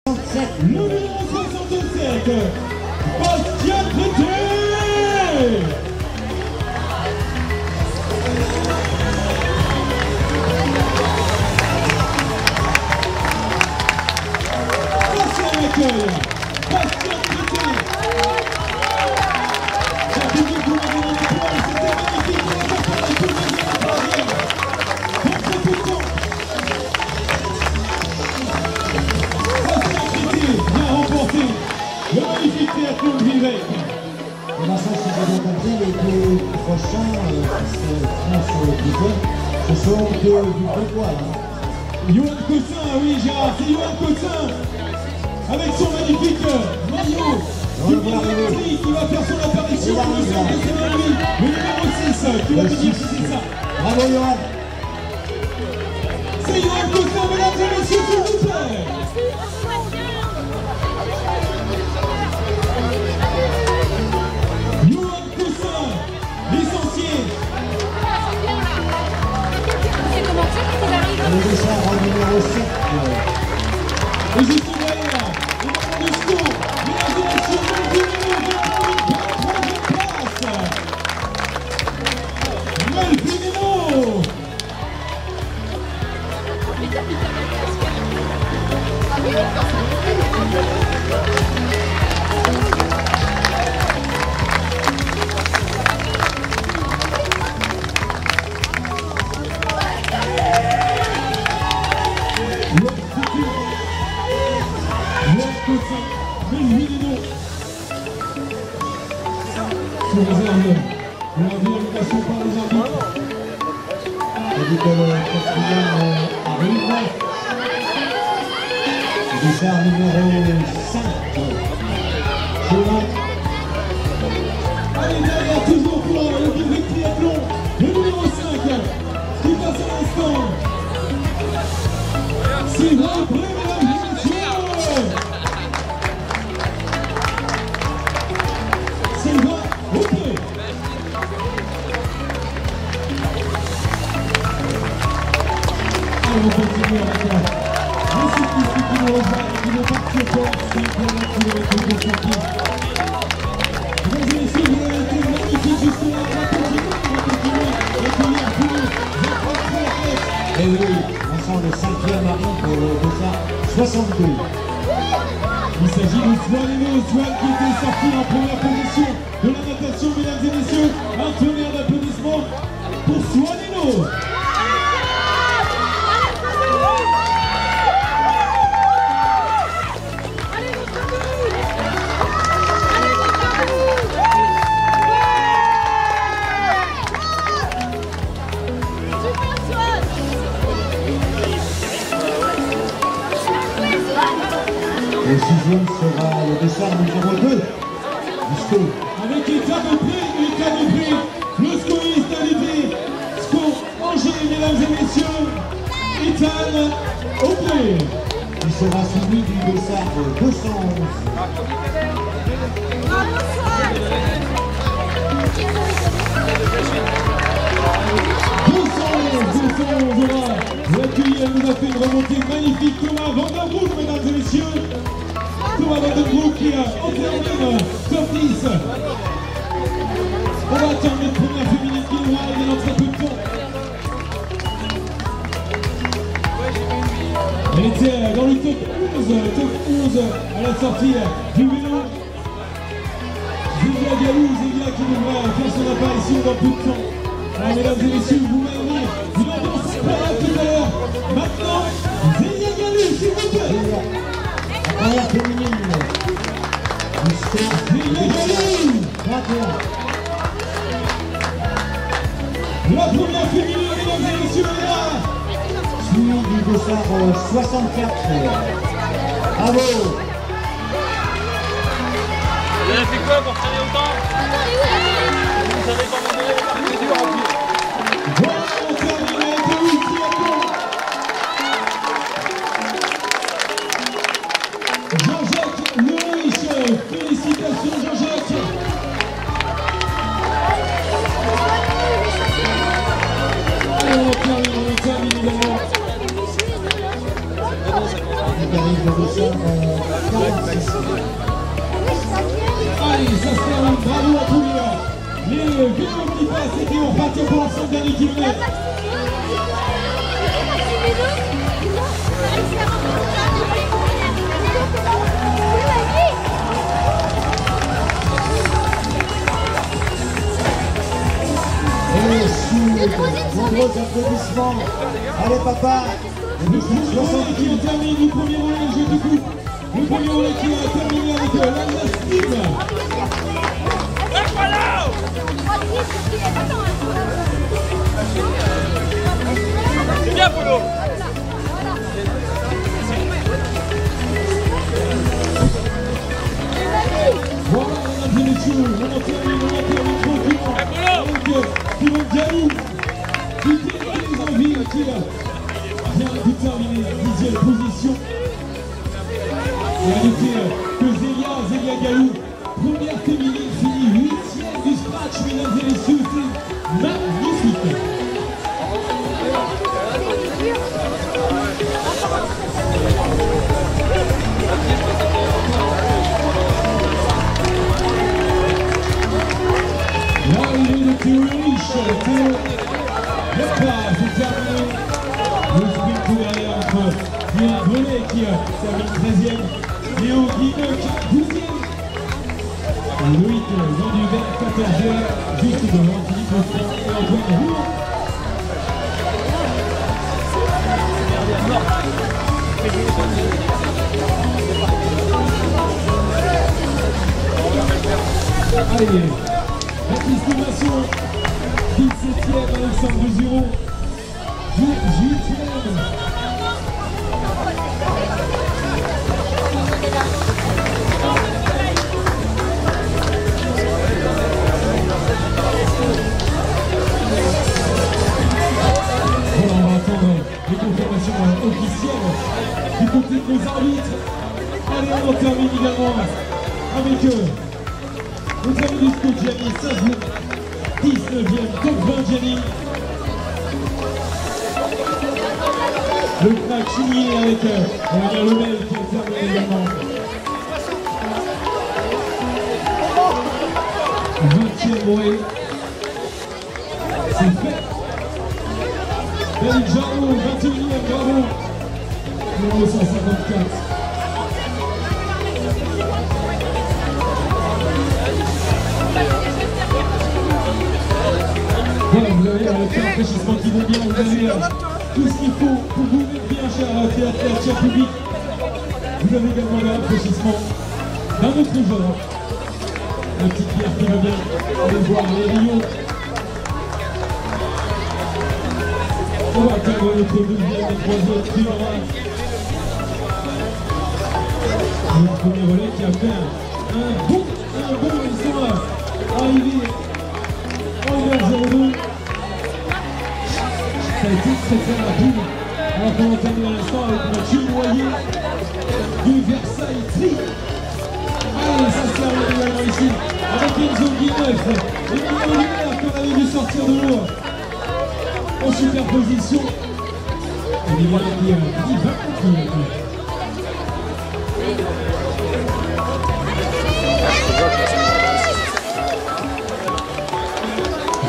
Le numéro 67, Bastien Crété. Passez à l'accueil, Bastien Crété. Chaque équipe vous l'avez dans les poils, c'était magnifique, on va faire la tournée de la troisième. Contre tout le temps. Bastien Crété vient remporter le magnifique triathlon de Villers. Et là, ça, si j'ai bien compris, les deux prochains qui seront sur le budget, ce sont du Grégoire. Johan Cossin, oui Gérard, c'est Johan Cossin avec son magnifique maillot qui va faire son apparition dans le centre de Séville, le numéro 6 qui va venir si c'est ça. Bravo Johan. C'est Johan Cossin, mesdames et messieurs, s'il vous plaît. Johan Cossin, licencié. Le dessert en numéro 7. Et juste derrière, le moment de score, mesdames et messieurs, Melvino. Sous réserve de l'invitation par les arbitres. On dit que le quatrième arrive. Le dessert numéro 5. Johan. Allez, derrière, toujours pour le Villers triathlon, le numéro 5 qui passe à l'instant. Sylvain Bré, mesdames et messieurs. Sylvain Bré. Allez, on continue avec le cycliste qui nous rejoint et qui ne part pas 5 km de sortie. Mesdames et messieurs, vous avez été magnifiques jusque-là. On va continuer et accueillir tous les athlètes. Et oui, on sent le 5e arrive au dessert 62. Il s'agit de Swanino, Swan qui était sorti en première position de la natation, mesdames et messieurs. Un tonnerre d'applaudissements pour Swanino. Le 6e sera le dessert numéro 2. Jusqu'au. Avec Ethan Dupré, le scoriste d'Olivier, score Angers, mesdames et messieurs, Ethan Dupré. Il sera suivi du dessert 211. L'accueil, elle nous a fait une remontée magnifique. Thomas Vanderbroek, mesdames et messieurs. Thomas Vanderbroek qui termine top 10. On va attendre notre première féminine qui nous arrive dans très peu de temps. Elle était dans le top 11 à la sortie du vélo. Zélia Galou, Zélia qui nous va faire son apparition dans peu de temps. Alors mesdames et messieurs, vous m'avez une ambiance incroyable tout à l'heure. Maintenant, Zélia Galou, s'il vous plaît. La première féminine. Zélia Galou. La première féminine, mesdames et messieurs, est là. Suivi du dessert 64. Bravo. Vous avez fait quoi pour traîner autant? Vous savez comment c'est dur en plus. Voilà, on termine avec le triathlon. Jean-Jacques Leroich, félicitations Jean-Jacques. Et on termine également. arrive de Richard 46. Allez, ça se termine, bravo à tous les gars. Les vidéos qui passent et qui vont partir pour l'ensemble dernier kilomètre. Et sous nombreux applaudissements. Allez papa. Le premier relais qui en termine, le premier relais, je te coupe. Le premier relais qui a terminé avec l'Alsace Team. C'est bien, Polo. Voilà, mesdames et messieurs, on termine tranquillement avec Simon Diallo, qui est les envies, qui vient de terminer 10e position. Et à noter que Zélia Galou, première féminine, finit 8e du scratch, mesdames et messieurs, c'est magnifique. L'arrivée de Théo Riche, Théo Lepka, c'est terminé. Le sprint derrière entre Pierre Brelet qui termine 13e, Léo Guineux 12e. Loïc Jean Duvert 14e, juste devant Philippe Offrand et Antoine Roux. Allez, Baptiste Masson, 17e, Alexandre Giraud, 18e. Voilà, on va attendre les confirmations officielles du côté de nos arbitres. Allez, on termine également avec eux. Nous avons du scout Gianni Sazou, 19e, top 20 Gianni. Le crack signé avec le Lebel qui a terminé également. 20e Moré. C'est fait. David Jarreau, 21e, bravo. Numéro 154. Voilà, vous avez les rafraîchissements qui vont bien, vous avez tout ce qu'il faut pour vous mettre bien, cher public. Vous avez également les rafraîchissements d'un autre genre. La petite bière qui va bien, allez voir les rayons. On va attendre notre deuxième et troisième qui aura le premier relais qui a fait un bon, ils sont arrivés. 1h02. Ça a été très rapide. Alors qu'on entame à l'instant avec Mathieu Noyer du Versailles Tri. Allez, ça se termine également ici avec Enzo Guineuf et Mino Lumière qu'on avait vu sortir de l'eau en superposition. Et il y a qui va continuer.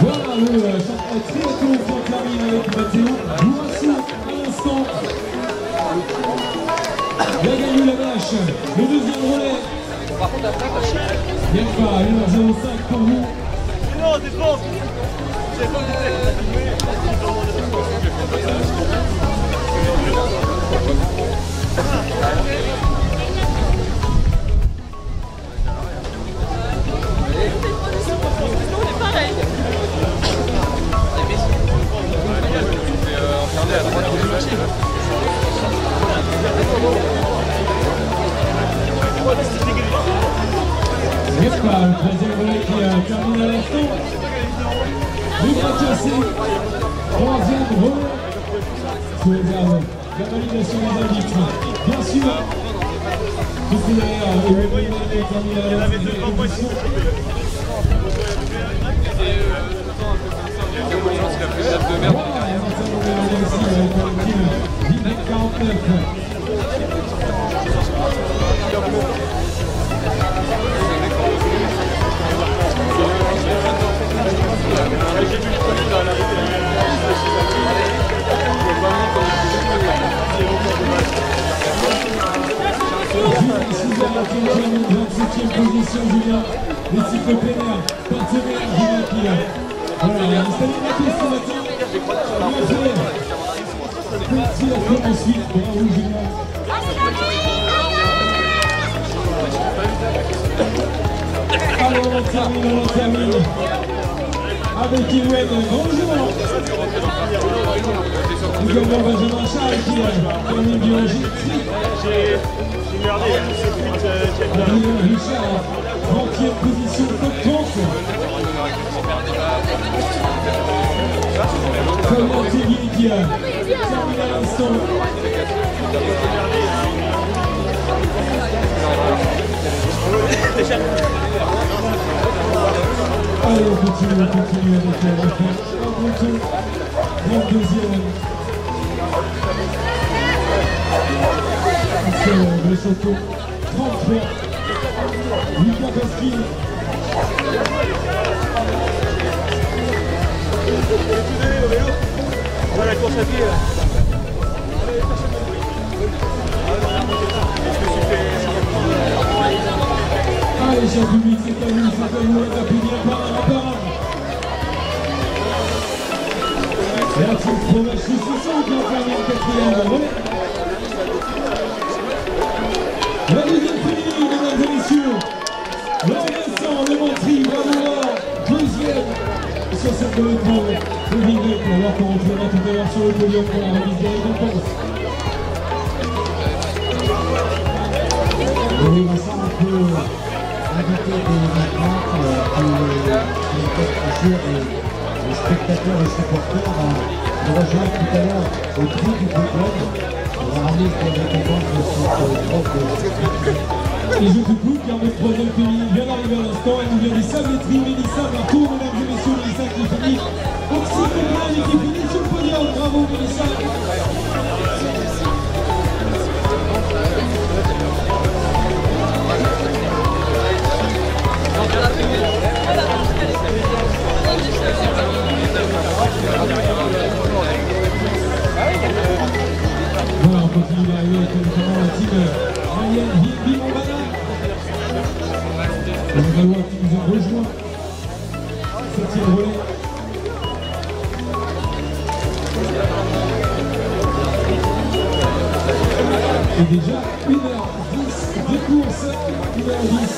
Voilà le championnat triathlon qui en termine avec Mathéo Boissou à l'instant. Il a gagné la vache, le deuxième relais. Bien pas, 1h05 pour vous. Non, c'est bon. C'est bon, le troisième relais qui termine à l'instant. Le bras cassé. Troisième relais. Sous réserve la validation des arbitres. Bien sûr. Tout est derrière. Le relais qui termine à la deuxième position. Voilà, on va terminer aussi avec le team 49. 27e position, Julien. Les cycles plein air, partenaire, Julien qui voilà, installé la piste ce matin. Bien fait. Petit à fait ensuite, bravo Julien. Alors on termine. Avec Iwen, bonjour. Nous avons Benjamin Charles qui termine biologie. J'ai merdé. Richard, 30e position, top 30. Comment Tegui qui a terminé à l'instant. Allez, on continue avec la refaite. Un bon tour. 32e. C'est le château. 33. Lucas Pasquille. On va la course à pied. Allez, cher public, c'est à vous, on applaudit par un. Et la team Fromage 600 qui a terminé le 4e. La deuxième féminine, mesdames et messieurs. Laure Vincent, Le Montry, bravo Laure. 2e sur cette peloton de Vignettes, alors qu'on retrouvera tout à l'heure sur le podium pour la remise des récompenses. Oui, Vincent, on peut inviter des maintenant qui les spectateurs et supporters à nous rejoindre tout à l'heure au tri du podium. On va ramener des récompenses de cette propre. Et je te coupe car notre troisième féminine vient d'arriver à l'instant. Elle nous vient des Sabletteries, Mélissa Marteau, mesdames et messieurs, Mélissa qui finit au cycle plein et qui finit sur le podium. Bravo Mélissa. Voilà, on continue d'arriver avec notamment la team Marianne Bimobana. On va voir qui nous a rejoint. 7e relais. Et déjà 1h10 de course, 1h10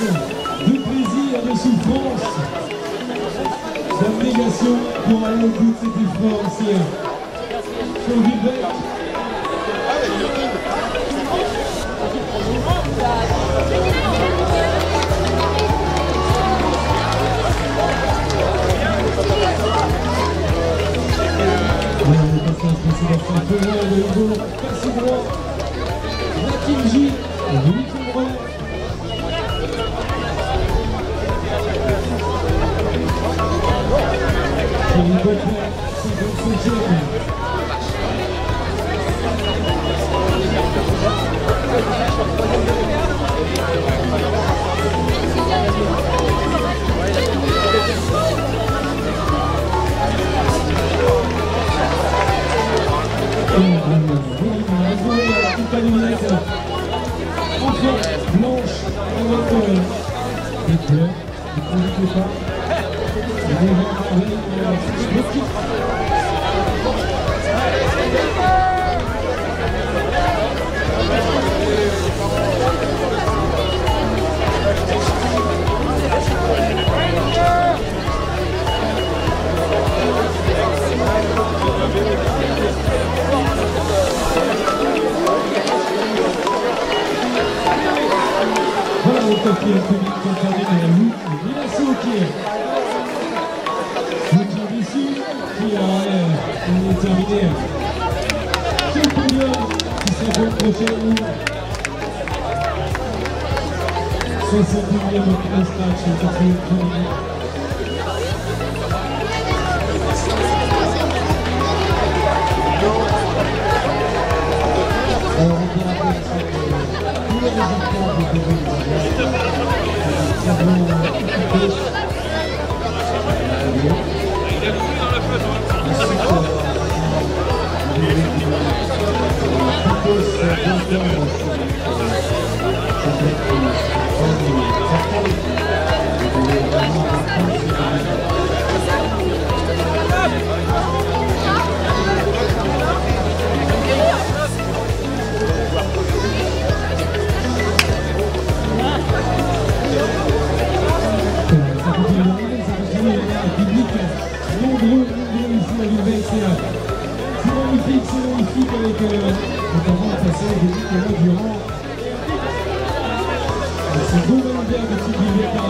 de plaisir, de souffrance, d'abnégation pour aller au bout de cet effort ici sur Villebec. Voilà, le passage précédent, un peu loin de Hugo, passe droit. Rakinji, le 8e relais. Thierry Beauclerc, 55e. Enfin, blanche avec des fleurs, ne projetez pas. Voilà le top qui est celui qui a terminé à la lutte, Milasso qui est ici, qui est terminé sur le podium, qui sera pour le prochain round. 61e match, le 4e premier. Alors, on peut rappeler tous les résultats de 2019. Ensuite, équipe avec notamment un passage de Nicolas Durand. C'est beau Valenberg de type Rivière 49.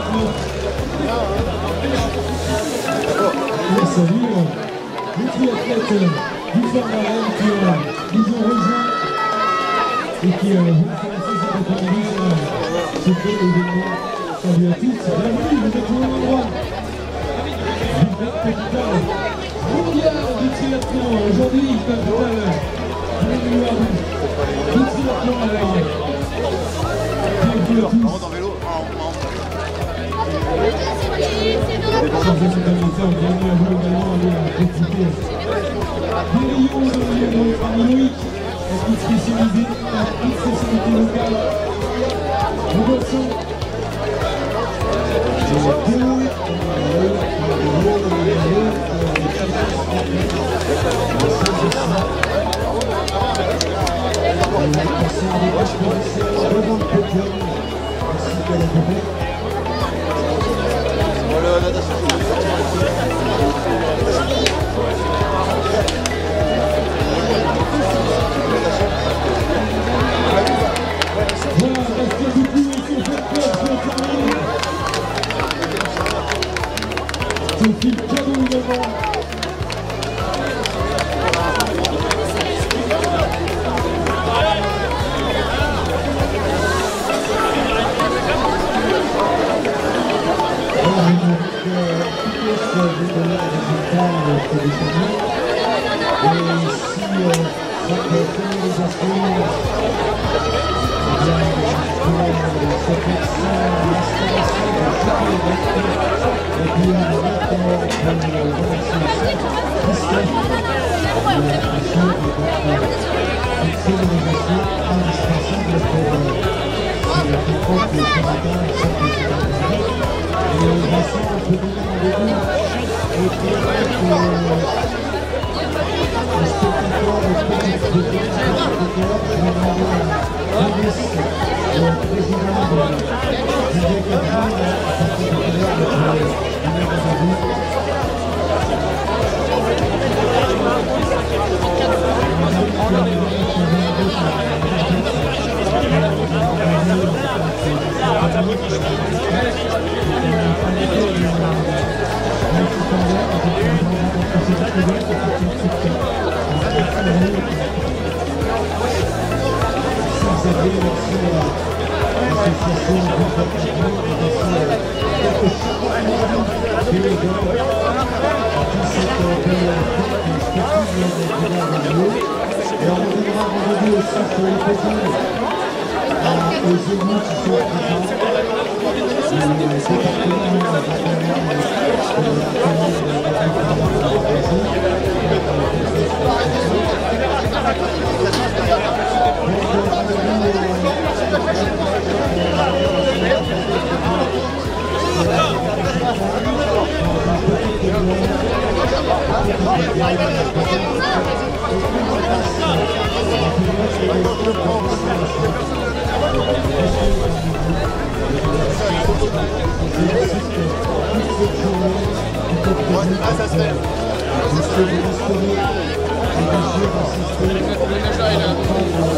Et salut les triathlètes du Fort-Marel qui nous ont rejoints et qui vont faire cette après-midi ce bel événement. Salut à tous, bienvenue, vous êtes au bon endroit. Capital mondial du triathlon. Aujourd'hui, capital de mémoire du triathlon. Alors, bienvenue à tous. Chers amis organisateurs, bienvenue à vous également à participer des rayons de l'Union ultra-Minoïque, équipe spécialisée à toute spécialité locale. Nous bossons. C'est Phil Cadeau également.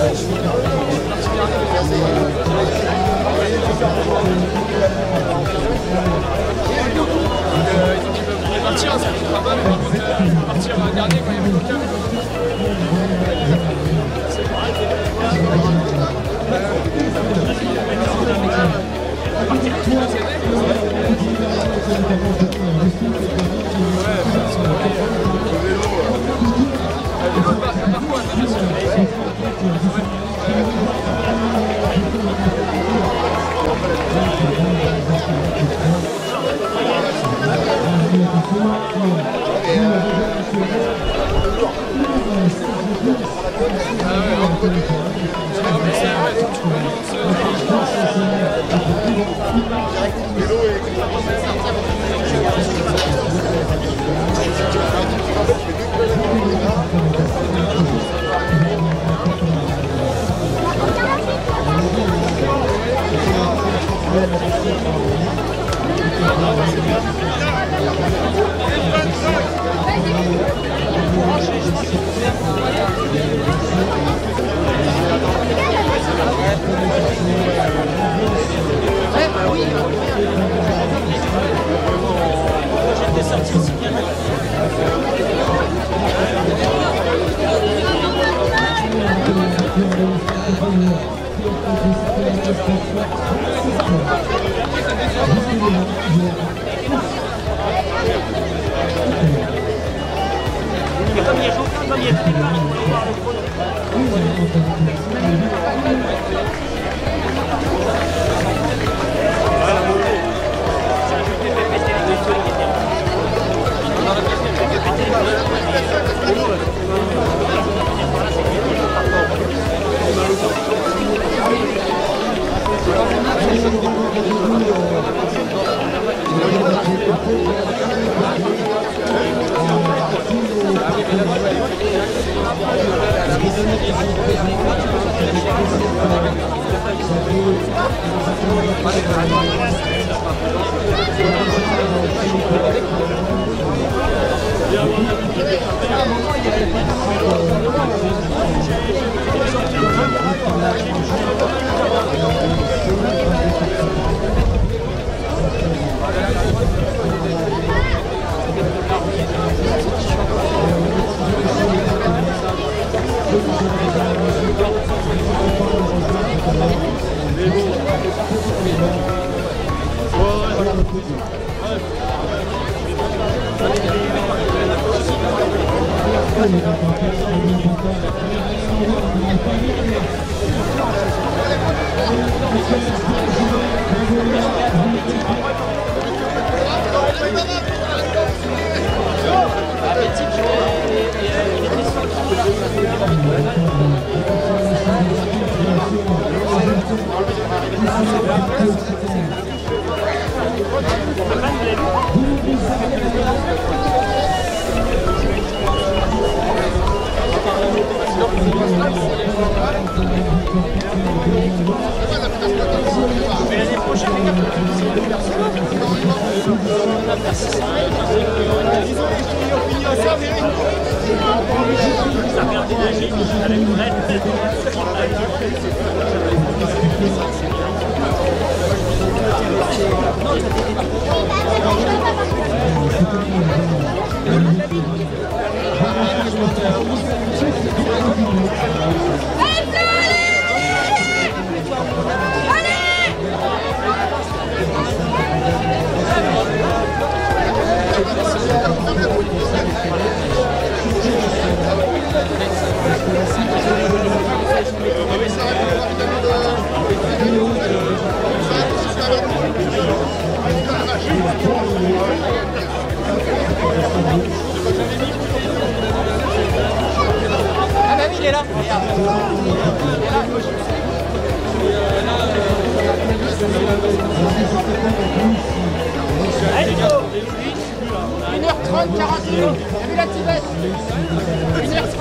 Vas-y. Mais l'année prochaine, les gars, ça perd d'énergie avec Ah bah oui, il est là. Allez, go. 1h30, 40 minutes. T'as vu la Tibet 1h30.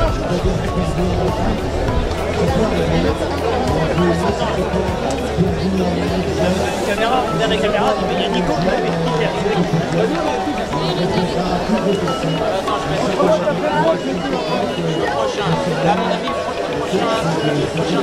Caméra, derrière les caméras, il y a Nico qui avait expliqué. Attends, je vais essayer le prochain. Là, à mon avis, le prochain.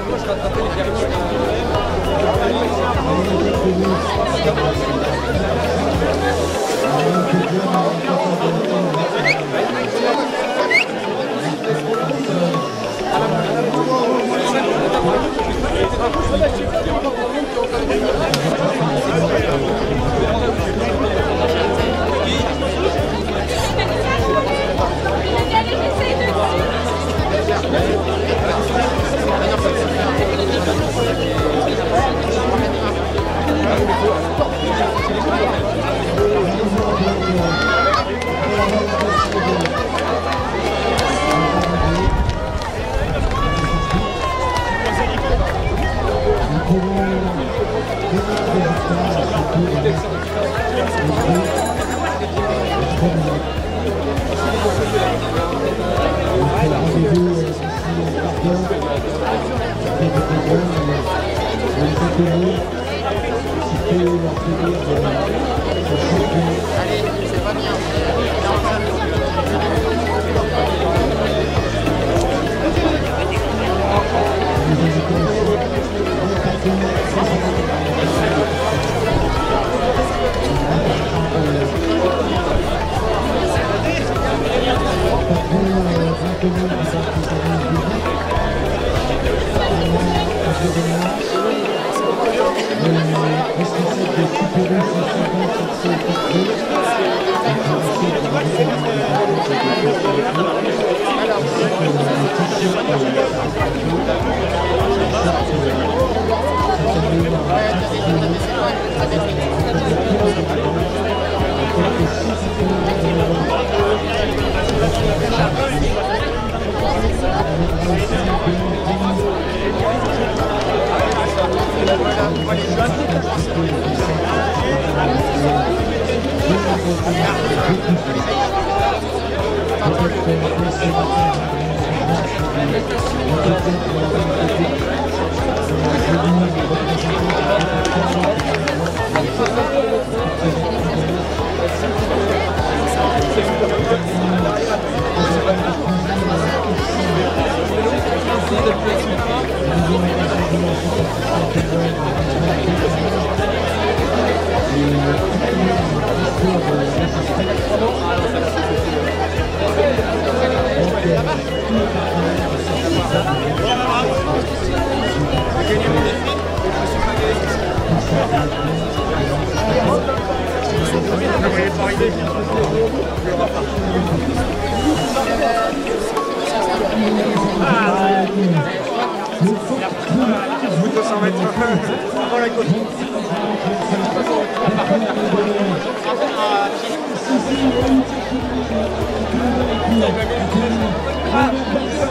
Moi je rattrapais les vérités.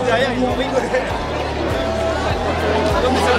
Derrière, ils vont rigoler. Non, mais c'est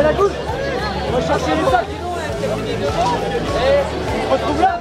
La gauche, on va chercher les sacs, et on se retrouve là.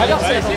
Alors c'est c'est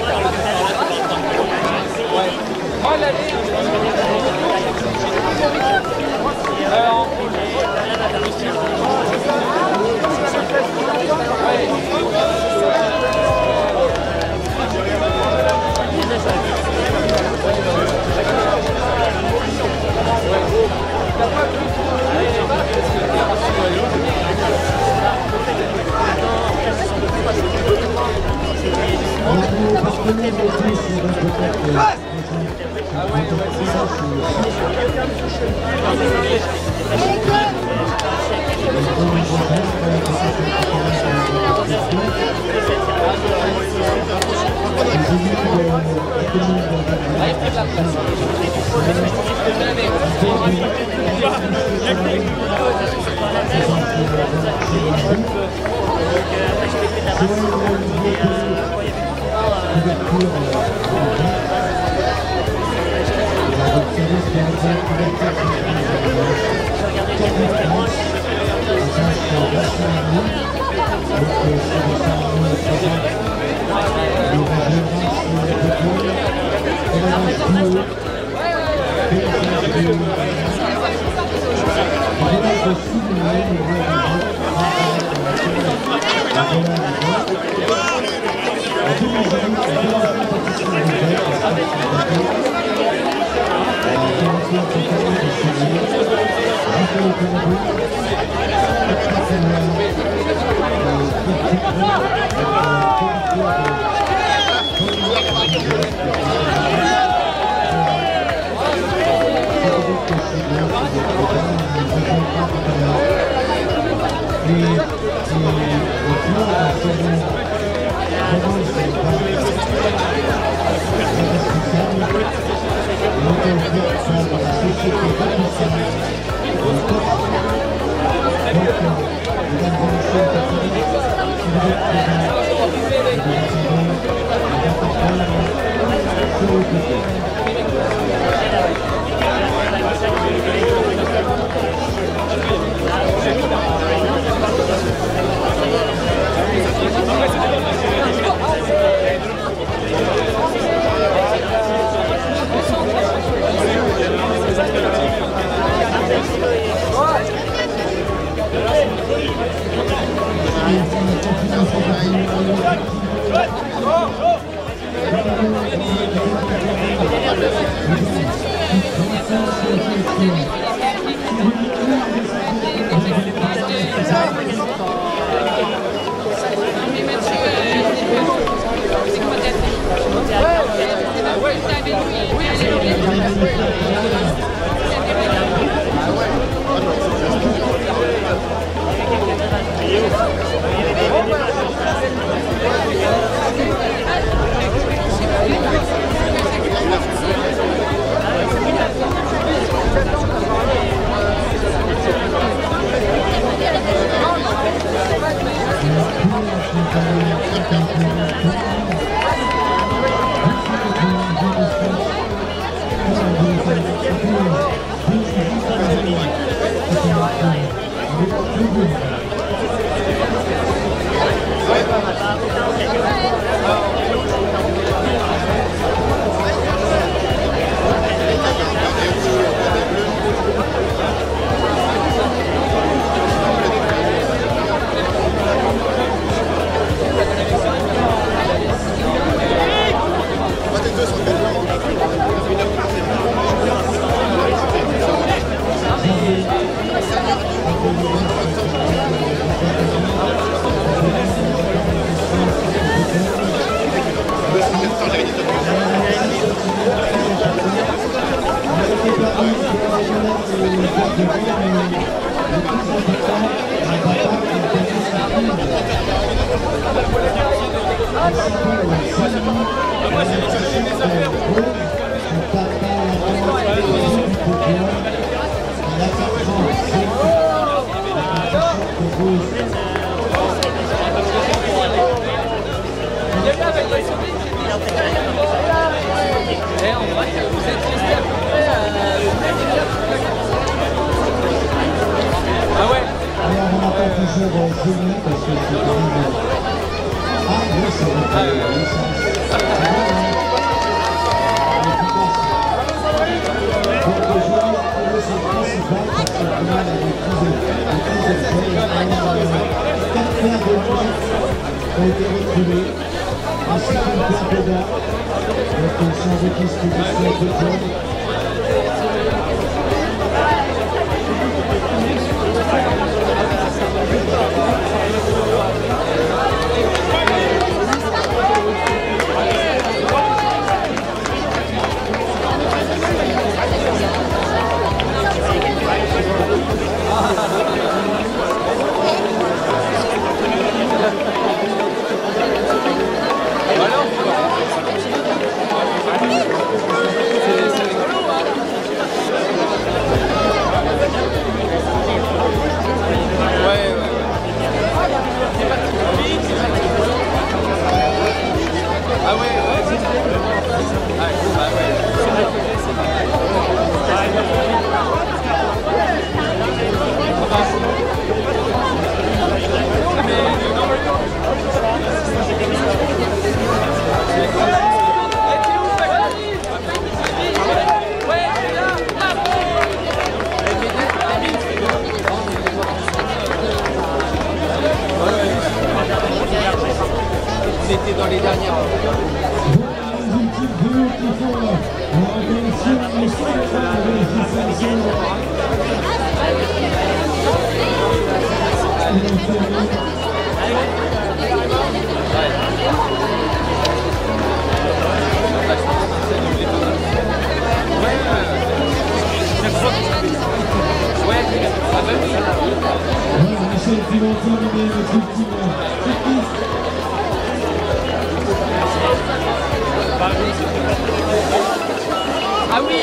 Ah oui,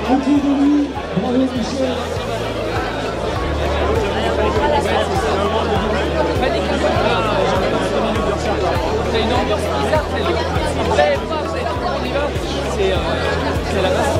Autour de lui, bravo Michel. C'est une ambiance bizarre, c'est la base.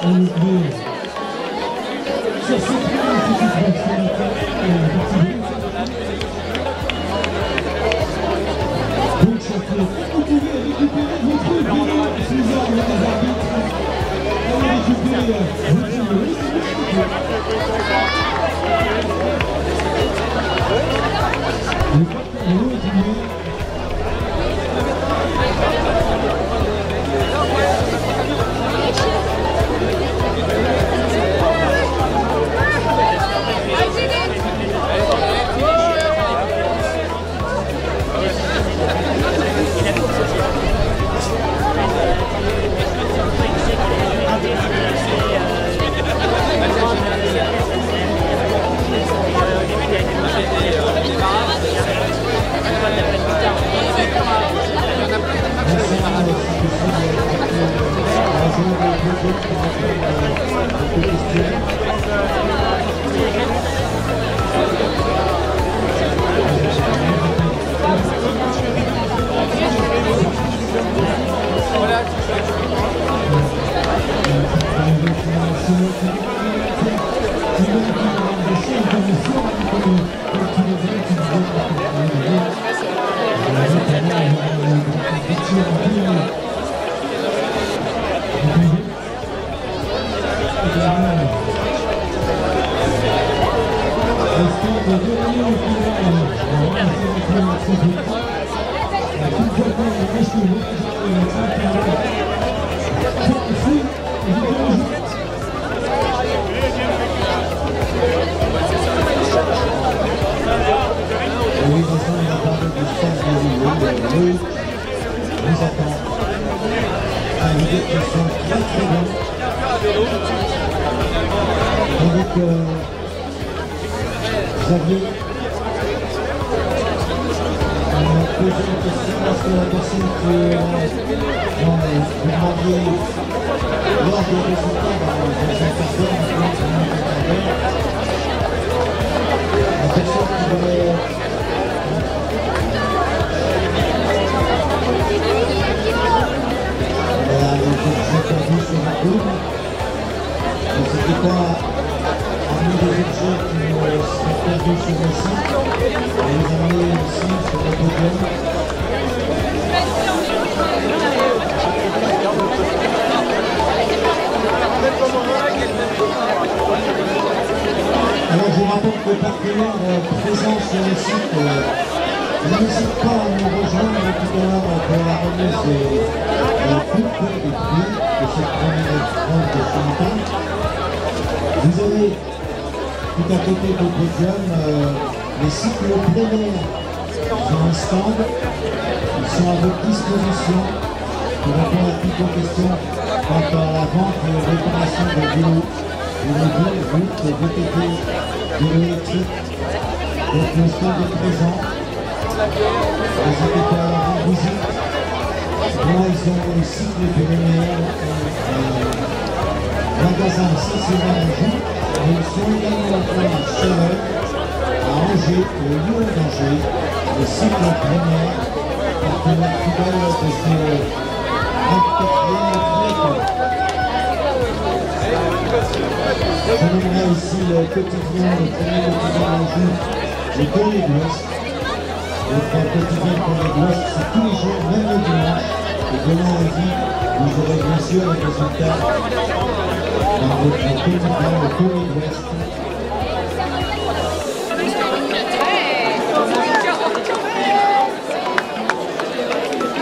on le fait sur cette donc champion, vous pouvez récupérer votre vidéo sous ordre des arbitres. Allez récupérer votre vidéo. Xavier, on a posé une question parce que la personne que vous demandiez lors des résultats dans un quart d'heure, la personne qui voulait j'ai perdu sur la cour, mais c'était pas parmi les objets qui sont perdus sur le site, et les amener ici sur le podium. Alors je vous rappelle que les partenaires présents sur le site n'hésitent pas à nous rejoindre tout à l'heure pour la remise des coupes et prix de cette première épreuve de ce matin. Vous avez tout à côté du podium les cycles pleinaires sur un stand. Ils sont à votre disposition pour répondre à toutes vos questions quant à la vente et réparation de vélos, de vélos, routes, de VTT, vélos électriques. Donc le stand est présent. N'hésitez pas à la rendre visite. Là, ils ont les cycles pleinaires, magasin Saint-Séverin-Anjou, mais ils sont également en train à Cheval, à Angers, au Lyon d'Angers, les cycles pleinaires, partenaires fidèles de ce 24e triathlon. Je nommerai aussi le quotidien, le premier quotidien d'Anjou, le Collège de l'Ouest. Notre quotidien Collège de l'Ouest, c'est tous les jours, même le dimanche. Et demain lundi, vous aurez bien sûr les résultats dans votre quotidien, le Collège de l'Ouest.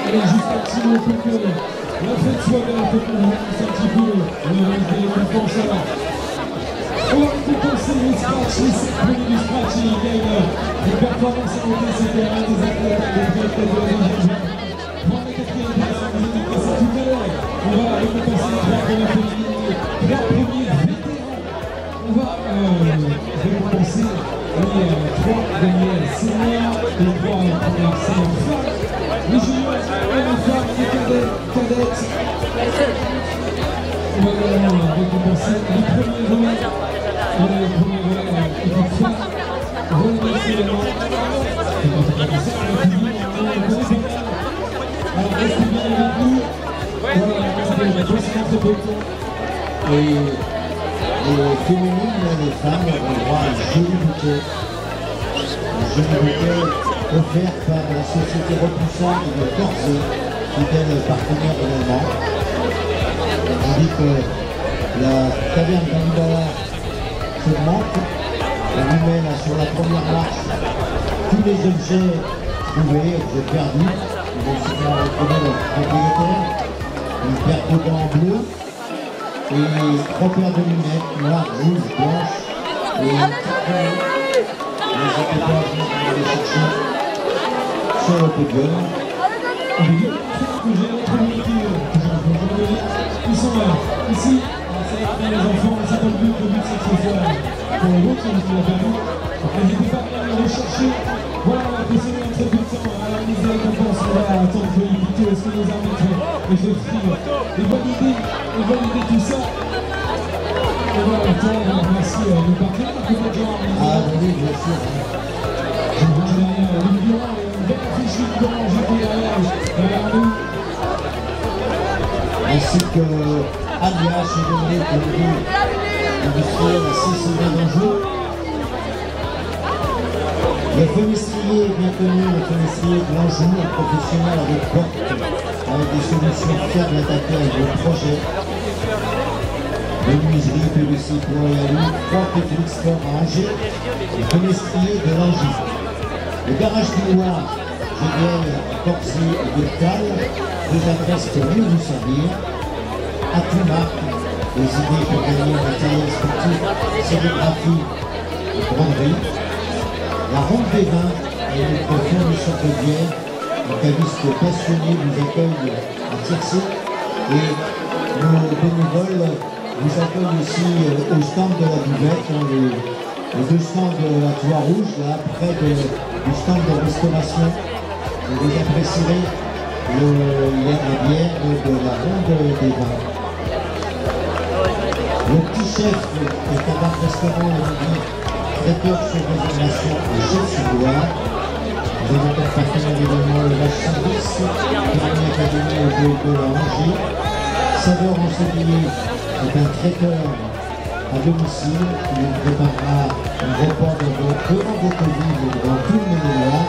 Allez, juste un petit mot pour que la fête soit belle, pour qu'on avance un petit peu, on va rester les confiants, ça va. On va récompenser les scratchs, les premiers du scratch, ils gagnent des performances à monter, c'était un des athlètes, des athlètes de la région. Pour la quatrième place, on vous a dit ça tout à l'heure, on va récompenser les trois premiers vétérans. On va récompenser les trois derniers seniors, les trois premières seniors femmes. Les juniors, les femmes, les cadettes. On va également récompenser les premiers relais. Les premiers relais équipe femmes. Remercier également. Alors restez bien avec nous. Voilà, on va passer notre peloton. Et les féminines, les femmes ont droit à un joli bouquet. Un joli bouquet offert par la société repoussante de Corse, fidèle partenaire également. On dit que la taverne d'Amidala s'augmente. On lui met là sur la première marche tous les objets trouvés, objets perdus. Ils vont souvent reconnaître leur propriétaire. Une paire de gants bleus et 3 paires de lunettes noires, rouges, blanches et un petit peu. N'hésitez pas à venir les chercher sur le podium. Ils sont là, ici, c'est les enfants, c'est pas le but c'est que ce soit pour les autres, c'est ce qu'il a perdu. N'hésitez pas à aller les chercher. Voilà, on va passer un très peu de temps à la mise de récompense. On va attendre que les Pito, est-ce que les arbitres et les filles et valider tout ça. Et voilà, attends, on remercie nos partenaires, peut-être genre. Ah oui, bien sûr. Je vous dis derrière, une belle affiche d'orange derrière nous. Ainsi que Alia, chevalier de industriel à 6 secondes d'enjeu. Le fenestrier est bien connu, le fenestrier de l'Anjou, un professionnel avec porte, avec des solutions fiables adaptées avec le projet. Menuiserie, PVC pour et à lui, porte et Flixtor à Angers, le fenestrier de l'Anjou. Le garage du Loir, GDL, Corsi et Virtal, deux adresses pour mieux vous servir. À tout marque, les idées pour gagner le matériel sportif, sérigraphie et broderie. La ronde des vins et notre fournisseur de bière, un caviste passionné vous accueille à Tiercé et nos bénévoles vous accueillent aussi au stand de la buvette, les deux stands de la Tour Rouge, là près du stand de restauration. Vous apprécierez la bière de la ronde des vins. Le petit chef est un bar-restaurant traiteur sur réservation et chef sur Loire. Nous avons comme partenaire également le Vache Service, Pyramide Académie de la Angers. Saveur Ensoleillé est un traiteur à domicile qui nous préparera un repas devant votre vivre dans tout le Maine-et-Loire.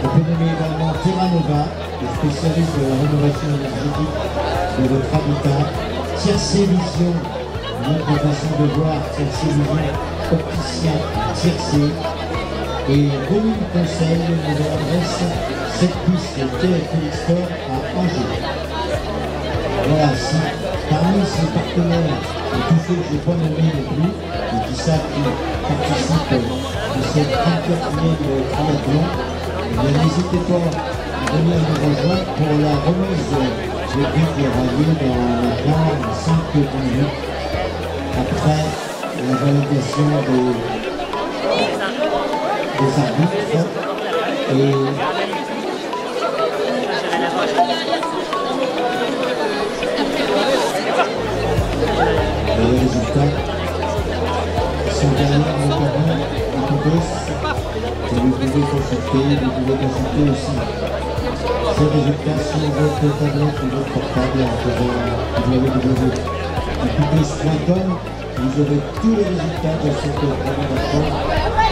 On peut nommer également Terra Nova, le spécialiste de la rénovation énergétique de votre habitat. Tiercé Vision, notre façon de voir, Tiercé Vision, opticien Tiercé. Et Volume Conseil, nouvelle adresse, 7 pistes TFL Store à Angers. Voilà, si parmi ces partenaires, et tous ceux que je n'ai pas nommés non plus, et qui savent qui participent de cette 34e triathlon, n'hésitez pas à venir nous rejoindre pour la remise de prix qui aura lieu dans maintenant 5 minutes après la validation des arbitres et les résultats sont derrière notamment à Toulouse que vous pouvez consulter aussi ces résultats sur votre tablette ou votre portable en faisant www.toulouse.com. Vous aurez tous les résultats de cette préparation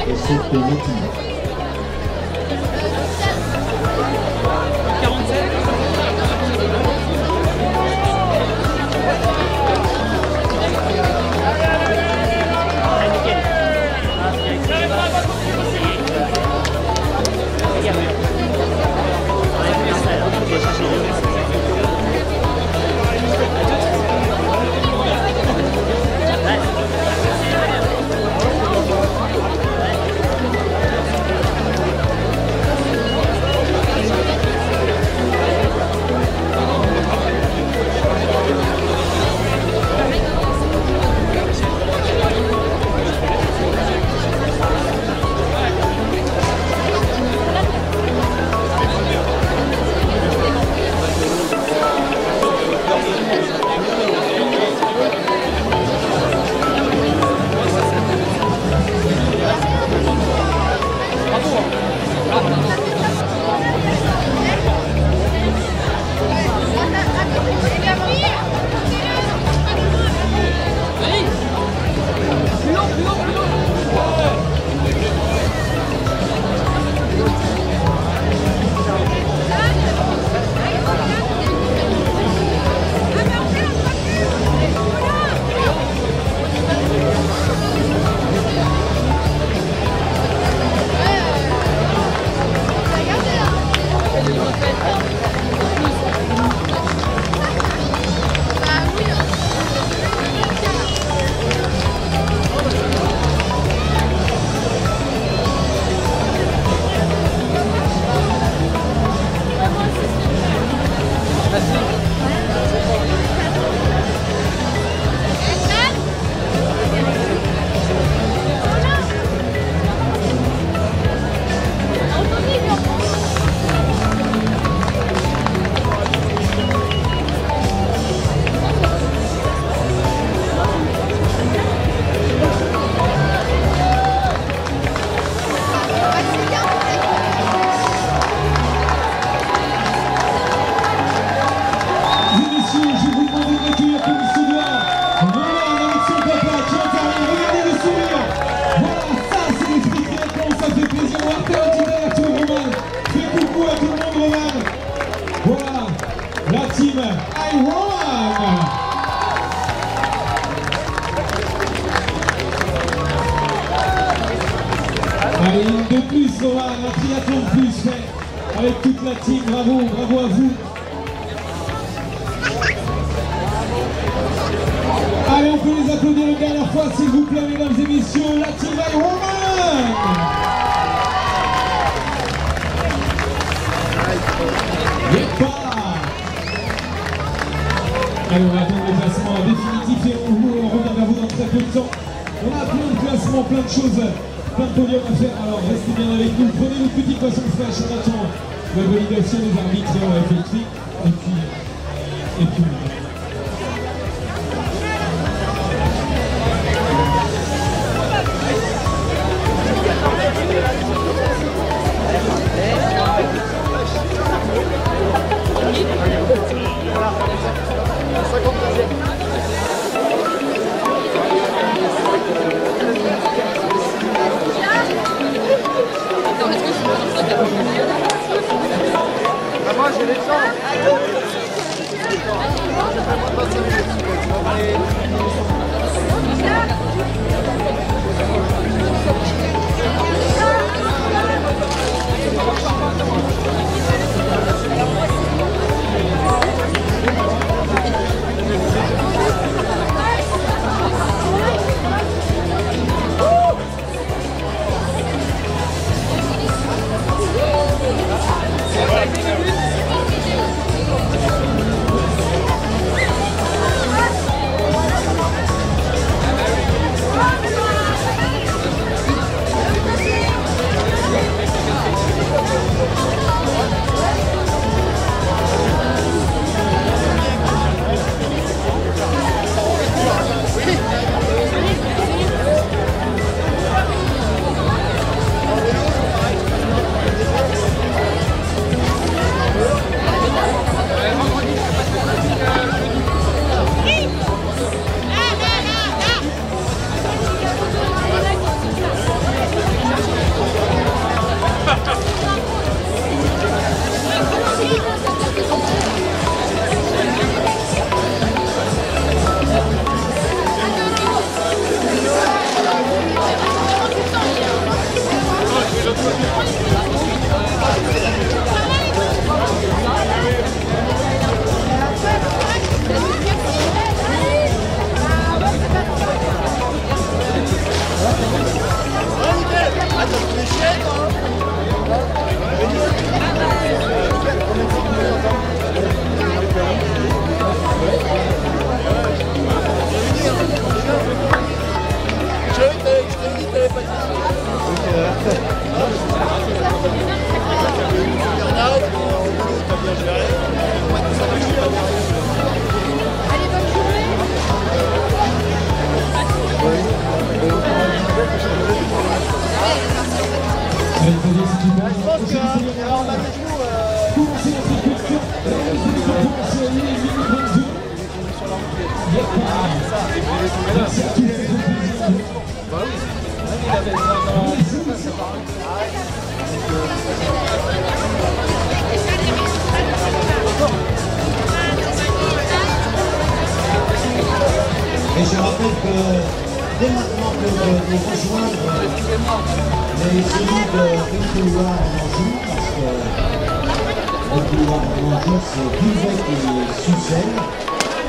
et cette matinée. I1. Allez, une de plus, Rohan, un triathlon de plus fait avec toute la team. Bravo, bravo à vous. Allez, on peut les applaudir une dernière fois, s'il vous plaît, mesdames et messieurs, la team I1. Allez, on va attendre le classement définitif et on revient vers vous dans très peu de temps. On a plein de classements, plein de choses, plein de podiums à faire, alors restez bien avec nous. Prenez votre petit poisson fraîche, on attend la validation des arbitres effectifs. Et puis moi j'ai les temps. Et je rappelle que dès maintenant que nous rejoindre les cellules de couloir en Anjou, parce que le couloir en Anjou c'est Vivec et Sucel.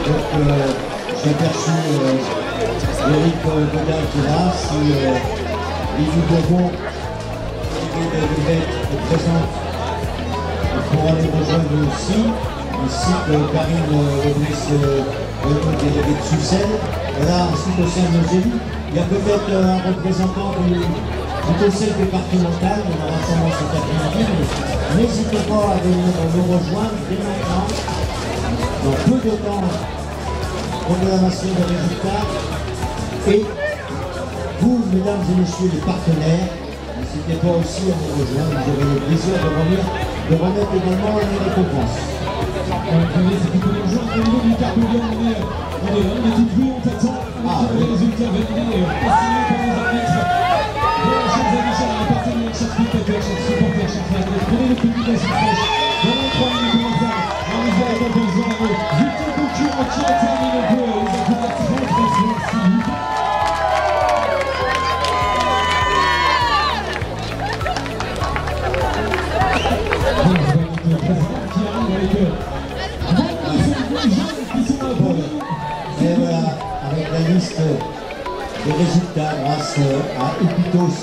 Donc j'ai aperçu Eric Godin qui est là. Si nous devons de Vivec est présente pour aller rejoindre aussi, ainsi que Karine Lebris délégué de Sucel. Voilà, ensuite au sein de nos élus, il y a peut-être un représentant du conseil départemental, on aura sûrement cet après-midi, mais n'hésitez pas à venir nous rejoindre dès maintenant, dans peu de temps, proclamation des résultats. Et vous, mesdames et messieurs les partenaires, n'hésitez pas aussi à nous rejoindre, vous aurez le plaisir de remettre également les récompenses. On est là, on est tout prêt, on t'attend. On attend les résultats validés, signés par les arbitres. Voilà, chers amis, chers partenaires, chers spectateurs, chers supporters, chers frères, prenez les petites poissons fraîches. Dans les 3 minutes, on va faire un résultat besoin de Et voilà, avec la liste des résultats grâce à Epitos.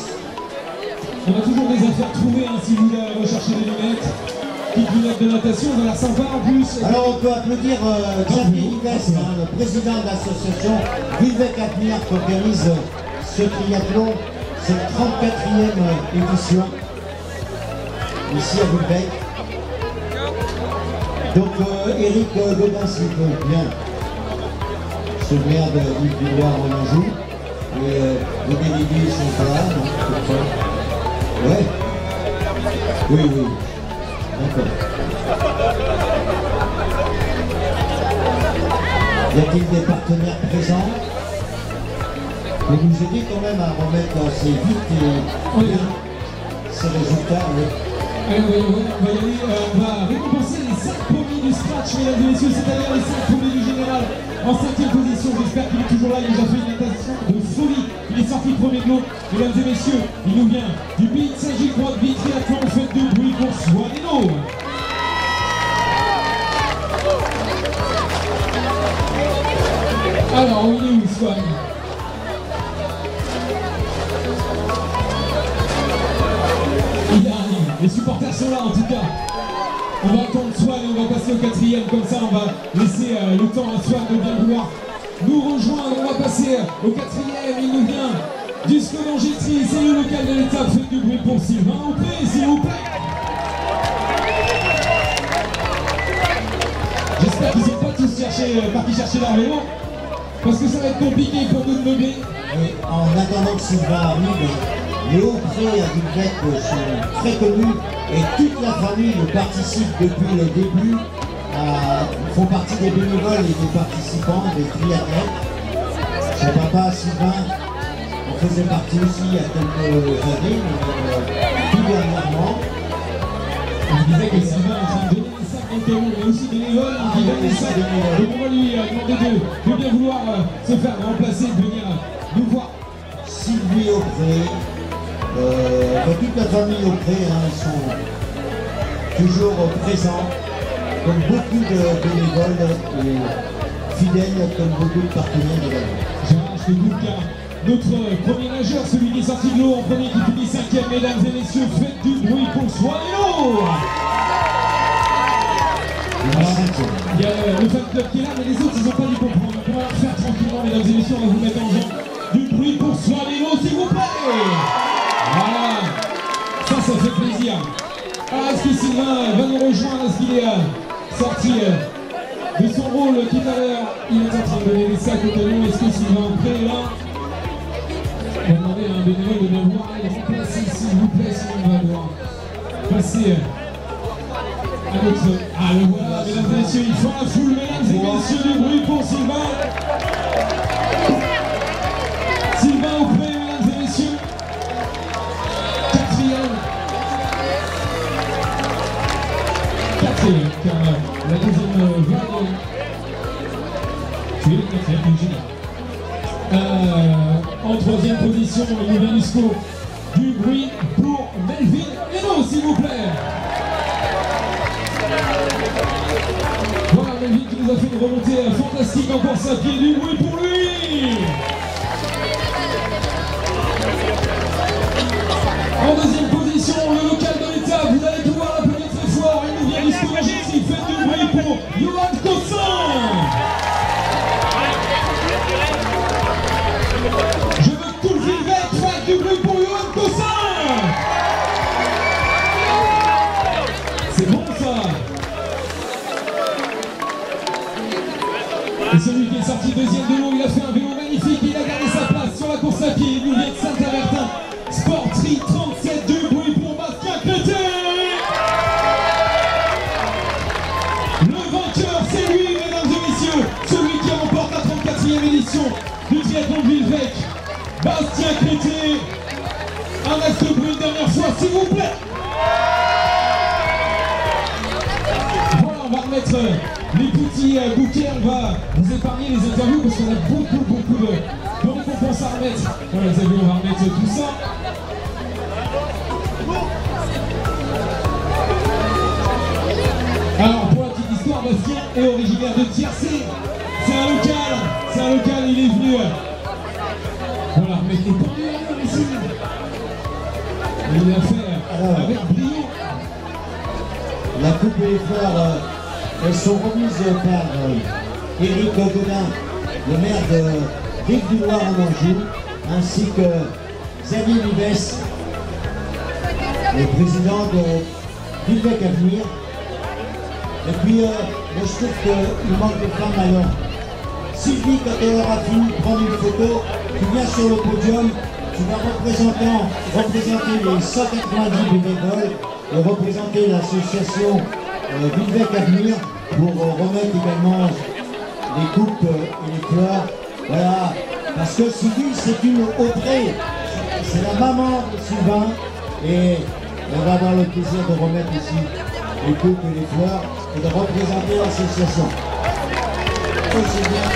On a toujours des affaires trouvées hein, si vous recherchez des lunettes. Petites lunettes de natation, ça a l'air sympa en plus. Alors on peut applaudir Xavier Ives, le président de l'association Villevec-Apnir qui organise ce triathlon, cette 34e édition ici à Villevec. Donc Eric Godin s'il veut bien, ce maire de l'île du Loir en Anjou. Et les délégués sont pas là, non? Ouais. Oui, oui. D'accord. Y a-t-il des partenaires présents pour nous aider quand même à remettre assez vite et bien ces résultats? Oui. Allez, on va y aller, on va récompenser les 5 premiers du scratch, mesdames et messieurs, c'est-à-dire les 5 premiers du général. En 5e position, j'espère qu'il est toujours là, il a déjà fait une natation de folie. Il est sorti premier de l'eau, mesdames et messieurs, il nous vient du Pays de Saint-Gilles-Croix-de-Vie, triathlon, faites de bruit pour Swaneno. Alors, on est où, Swan? Il arrive, les supporters sont là en tout cas. On va attendre Swan et on va passer au 4e, comme ça on va laisser le temps à Swan de bien vouloir nous rejoindre. On va passer au 4e, il nous vient du Scolangetri, c'est le local de l'étape, faites du bruit pour Sylvain Aupré, s'il vous plaît. J'espère qu'ils sont pas tous partis chercher leur vélo, parce que ça va être compliqué pour nous de meubler. En attendant que Sylvain arrive, les Aupré à Villevec sont très connus et toute la famille participe depuis le début, font partie des bénévoles et des participants, des triathlètes. Son papa Sylvain en faisait partie aussi il y a quelques années, mais tout dernièrement. On disait que Sylvain est en train de donner des sacs dans le camion, mais aussi bénévole, il donne des sacs. Donc on va lui demander de bien vouloir se faire remplacer, de venir nous voir. Sylvie Aupré, toute la famille Aupré, hein, sont toujours présents, comme beaucoup de bénévoles et fidèles, comme beaucoup de partenaires également. Gérard Chebouka, notre premier nageur, celui qui est sorti de l'eau en premier, qui finit 5e, mesdames et messieurs, faites du bruit pour Swaneno. Il y a le fan club qui est là, mais les autres ils n'ont pas dû comprendre. Donc on va le faire tranquillement, mesdames et messieurs, on va vous mettre en jambe. Du bruit pour Swaneno, s'il vous plaît. Voilà, ça fait plaisir. Alors est-ce que Sylvain va nous rejoindre? Est-ce qu'il est sorti de son rôle tout à l'heure? Il est en train de donner des sacs au camion. Est-ce que Sylvain Aupré est là? On va demander à un bénévole de bien voir et remplacer s'il vous plaît, sinon on va devoir passer à notre... Ah le voilà, mesdames et messieurs, ils font la foule, mesdames et messieurs, du bruit pour Sylvain. Sylvain Aupré, mesdames et messieurs. 4e, car la deuxième vague, tu es le 4e du général. En 3e position, il nous vient du SCO. Du bruit pour Melvin Leno, s'il vous plaît. Voilà Melvin qui nous a fait une remontée fantastique en course à pied. Du bruit pour lui. En 2e position, le local de l'étape, vous allez pouvoir l'applaudir très fort. Il nous vient du Scolangetri, faites du bruit pour Johan Cossin. Je veux que tout le Villevec fasse du bruit pour Johan Cossin. C'est bon ça. Et celui qui est sorti 2e de l'eau, il a fait un vélo magnifique, il a gardé sa place sur la course à pied. Il nous vient de Saint-Avertin. Sportri 37, du bruit pour Bastien Crété. Le vainqueur, c'est lui, mesdames et messieurs, celui qui remporte la 34e édition du triathlon de Villevec, Bastien Crété. Un max de bruit une dernière fois, s'il vous plaît. Voilà, on va remettre les petits bouquets, on va vous épargner les interviews parce qu'on a beaucoup de récompenses à remettre. Voilà, vous avez vu, on va remettre tout ça. Alors, pour la petite histoire, Bastien est originaire de Tiercé. C'est un local, il est venu. Voilà, mais il est pas venu ici. Il l'a fait avec brio. La coupe et les fleurs, elles sont remises par Éric Godin, le maire de Vic-du-Loir en Anjou, ainsi que Xavier Libès, le président de Villevec Avenir. Et puis, moi, je trouve qu'il manque de femmes alors. Sylvie, quand elle aura fini de prendre une photo, tu viens sur le podium, tu vas représenter les 190 bénévoles et représenter l'association Villevec Avenir pour remettre également les coupes et les fleurs. Voilà, parce que Sylvie, c'est une Audrey, c'est la maman de Sylvain et on va avoir le plaisir de remettre ici les coupes et les fleurs et de représenter l'association. C'est bien.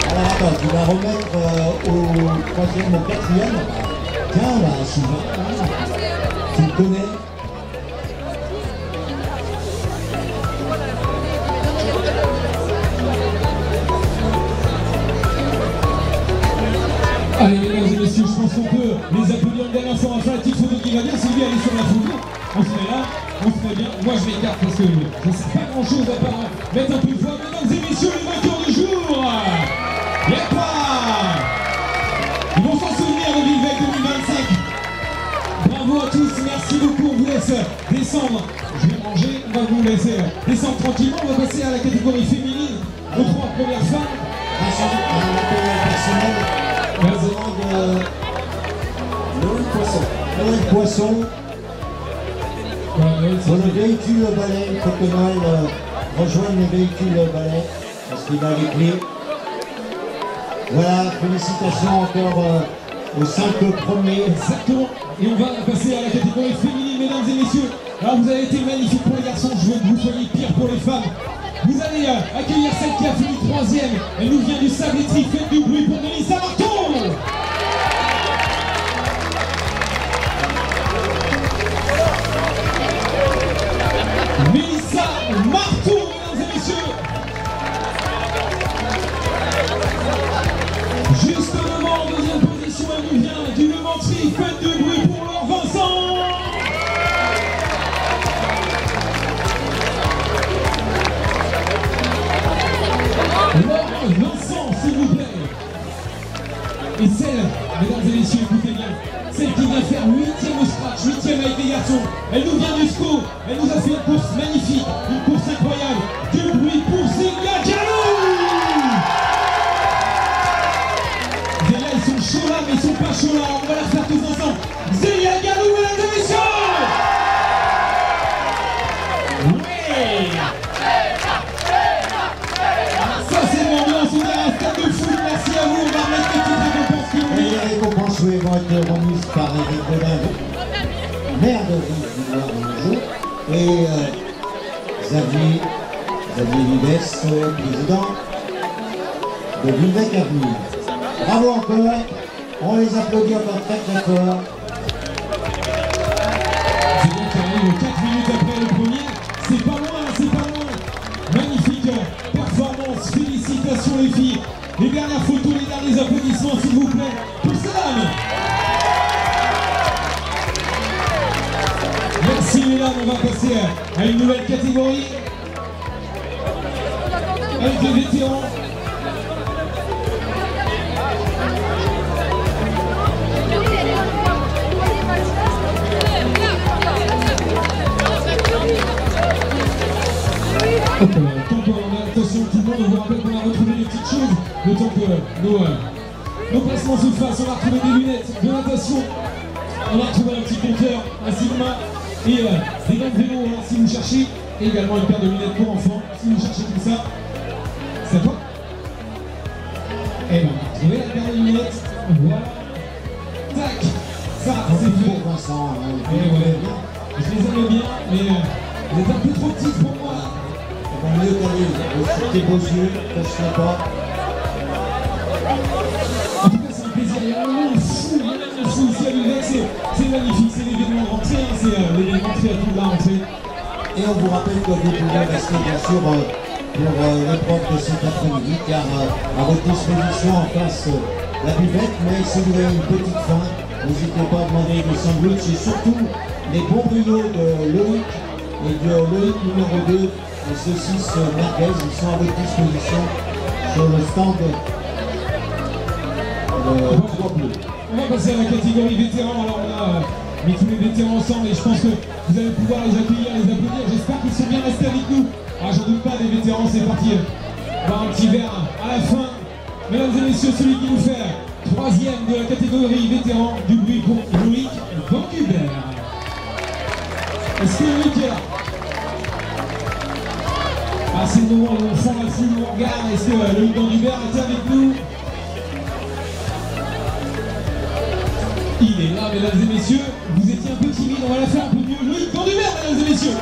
Alors attends, tu vas remettre au troisième, au quatrième. Tiens là, Sylvain, tu le connais. Allez, mesdames et messieurs, je pense qu'on peut les applaudir une dernière fois. On va faire la petite photo qui va bien. Sylvie, elle est sur la photo. On se met là, on se met bien. Moi, je m'écarte parce que je ne sais pas grand-chose à part mettre un peu de voix. Mesdames et messieurs, les vainqueurs du jour. Yepa! Ils vont s'en souvenir de Villevec 2025. Bravo à tous, merci beaucoup. On vous laisse descendre. Je vais manger, on va vous laisser descendre tranquillement. On va passer à la catégorie féminine. Nos trois premières femmes. Personnel. Noël Poisson. Pour le véhicule balai, il faut que Noël rejoigne le véhicule balai parce qu'il a les clés. Voilà, félicitations encore aux 5 premiers. Exactement. Et on va passer à la catégorie féminine, mesdames et messieurs. Alors vous avez été magnifiques pour les garçons, je veux que vous soyez pire pour les femmes. Vous allez accueillir celle qui a fini 3e. Elle nous vient du Sable-et-Tri. Faites du bruit pour Mélissa Marton. Mélissa Marton, mesdames et messieurs. Juste devant, en deuxième position, elle nous vient du Le Mans-Tri. Faites du bruit pour Laure Vincent. Laure Vincent, s'il vous plaît. Et celle, mesdames et messieurs, écoutez bien, celle qui vient faire 8e au scratch, 8e avec les garçons. Elle nous vient du SCO, elle nous a fait une course magnifique, une course incroyable. Du bruit pour Zélia Gallo. Zélia, ils sont chauds là, mais ils sont pas chauds là. On va la faire tous ensemble. Zélia Gallo, mesdames et messieurs. Oui. Ça c'est l'ambiance, on a un stade de foot. Merci à vous, on va remettre les petites récompenses qui ont Et les récompenses vont être remises par Éric Godin, maire de Vic-du-Loir en Anjou, et Xavier Libès, président de Villevec Avenir. Bravo encore, on les applaudit encore très très fort. C'est bien qui arrive 4 minutes après le premier. C'est pas loin, c'est pas loin. Magnifique performance, félicitations les filles. Les dernières photos, les derniers applaudissements s'il vous plaît. Pour Salam. Merci mesdames, on va passer à une nouvelle catégorie. Avec des vétérans. Attention tout le monde, on vous rappelle qu'on a retrouvé des petites choses. Le temps que nos placements se fassent, on a retrouvé des lunettes de natation. On a retrouvé un petit compteur, un Sigma et des gants de vélo hein, si vous cherchez. Et également une paire de lunettes pour enfants, si vous cherchez tout ça. C'est à toi. Et bien on a retrouvé la paire de lunettes. Voilà. Tac. Ça, c'est fait. Pour Vincent, Et ouais, je les aime bien, mais vous êtes un peu trop petites pour moi. il vaut mieux qu'aller sur tes beaux yeux, cache-la pas. En tout cas, c'est un plaisir. Il y a un monde fou ici à Villevec. C'est magnifique. C'est l'événement de rentrée. Hein. C'est l'événement de rentrée à tout de la rentrée. Et on vous rappelle que vous pouvez rester bien sûr pour l'épreuve de cet après-midi, car à votre disposition en face la buvette, mais si vous avez une petite faim, n'hésitez pas à demander des sandwichs et surtout les bons brûlots de Loïc et de Loïc numéro 2, les saucisses merguez, ils sont à votre disposition sur le stand de 3 bleus. On va passer à la catégorie vétérans. Alors on a mis tous les vétérans ensemble et je pense que vous allez pouvoir les accueillir, les applaudir. J'espère qu'ils sont bien restés avec nous. Ah, j'en doute pas des vétérans, c'est parti. On va avoir un petit verre à la fin. Mesdames et messieurs, celui qui nous fait troisième de la catégorie vétérans, du bruit pour Loïc Vancouver. Est-ce que Loïc est là? Ah, c'est le moment où on sent la foule, où on regarde. Est-ce que Loïc Vancouver est avec nous? Il est là, mesdames et messieurs. Vous étiez un peu timide, on va la faire un peu mieux. Loïc Vancouver, mesdames et messieurs.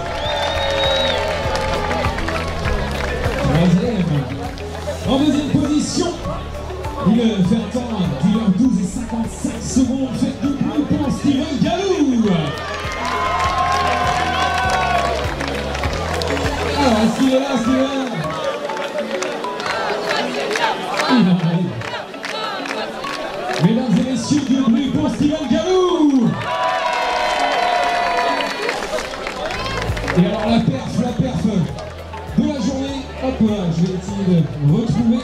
En deuxième position, il fait un temps d'1h12 et 55 secondes. Faites du bruit pour Steven Galou. Alors, est-ce qu'il est là, Steven? Il arrive. Mesdames et messieurs, du bruit pour Steven Galou. Et alors la perf de la journée, hop là, je vais essayer de retrouver.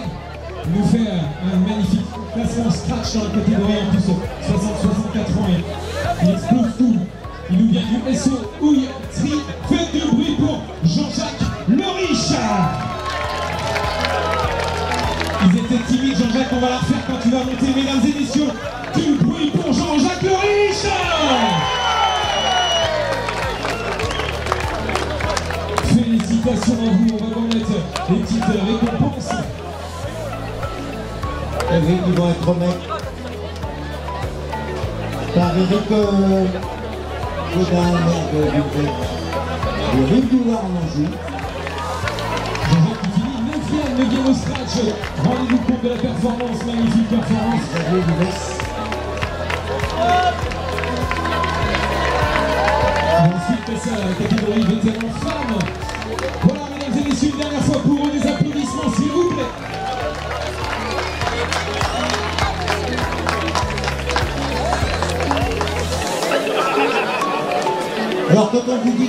Il nous fait un magnifique classement scratch dans la catégorie, en plus 60-64 ans, et il explose tout. Il nous vient du SO Houille Tri. Faites du bruit pour Jean-Jacques Leriche. Ils étaient timides, Jean-Jacques, on va la refaire quand tu vas monter, mesdames et messieurs. Du bruit pour Jean-Jacques Leriche. Félicitations à vous, on va remettre les petites récompenses. Et oui, ils vont être remis par Eric Godin, maire de Buvette, de Rive-du-Loir en Anjou. Jean-Jacques qui finit 9e au scratch. Rendez-vous compte de la performance, magnifique performance. Xavier Duvès. Ensuite, passer à la catégorie vétéran femmes. Voilà, mesdames et messieurs, une dernière fois pour eux, des applaudissements, s'il vous plaît. Alors, quand on vous dit